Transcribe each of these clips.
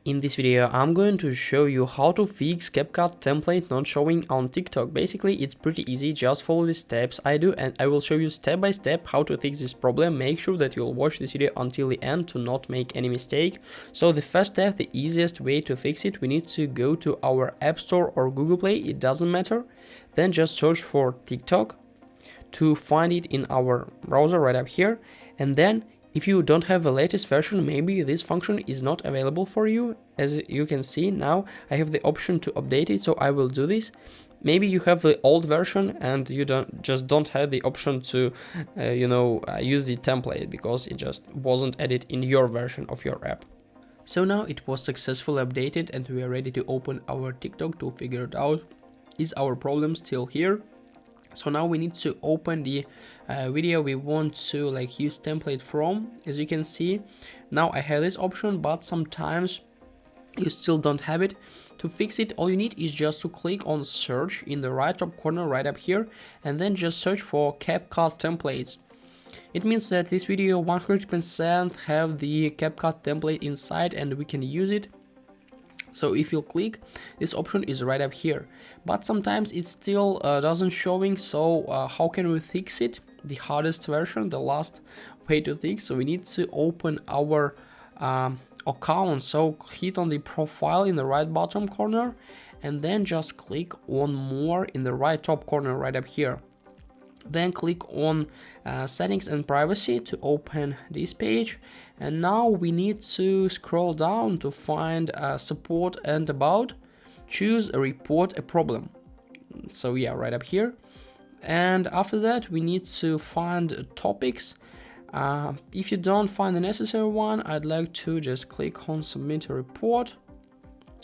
In this video, I'm going to show you how to fix CapCut template not showing on TikTok. Basically, it's pretty easy, just follow the steps I do and I will show you step by step how to fix this problem. Make sure that you'll watch this video until the end to not make any mistake. So the first step, the easiest way to fix it, we need to go to our App Store or Google Play, it doesn't matter. Then just search for TikTok to find it in our browser right up here, and then if you don't have the latest version, maybe this function is not available for you. As you can see now, I have the option to update it, so I will do this. Maybe you have the old version and you don't have the option to use the template because it just wasn't added in your version of your app. So now it was successfully updated and we are ready to open our TikTok to figure it out. Is our problem still here? So now we need to open the video we want to use template from. As you can see, now I have this option, but sometimes you still don't have it. To fix it, all you need is just to click on search in the right top corner right up here and then just search for CapCut templates. It means that this video 100% have the CapCut template inside and we can use it. So if you click, this option is right up here, but sometimes it still doesn't showing. So how can we fix it? The hardest version, the last way to fix. So we need to open our account. So hit on the profile in the right bottom corner and then just click on more in the right top corner right up here. Then click on settings and privacy to open this page, and now we need to scroll down to find support and about. Choose report a problem, so yeah, right up here. And after that we need to find topics. If you don't find the necessary one, I'd like to just click on submit a report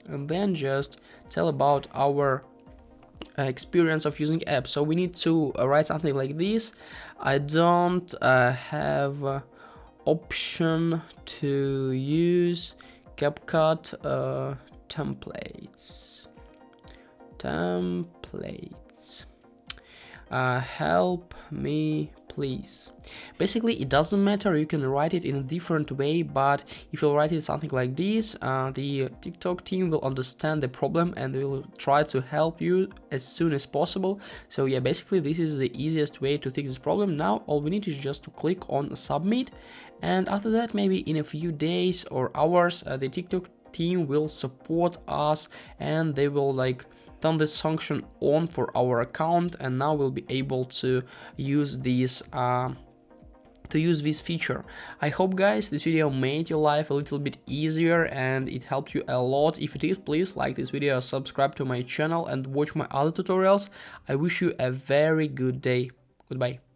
and then just tell about our experience of using apps. So we need to write something like this: I don't have option to use CapCut templates. Help me please. Basically it doesn't matter, you can write it in a different way, but if you write it something like this, the TikTok team will understand the problem and they will try to help you as soon as possible. So yeah, basically this is the easiest way to fix this problem. Now all we need is just to click on submit, and after that maybe in a few days or hours the TikTok team will support us and they will turn this function on for our account, and now we'll be able to use this feature. I hope guys this video made your life a little bit easier and it helped you a lot. If it is, please like this video, subscribe to my channel and watch my other tutorials. I wish you a very good day. Goodbye.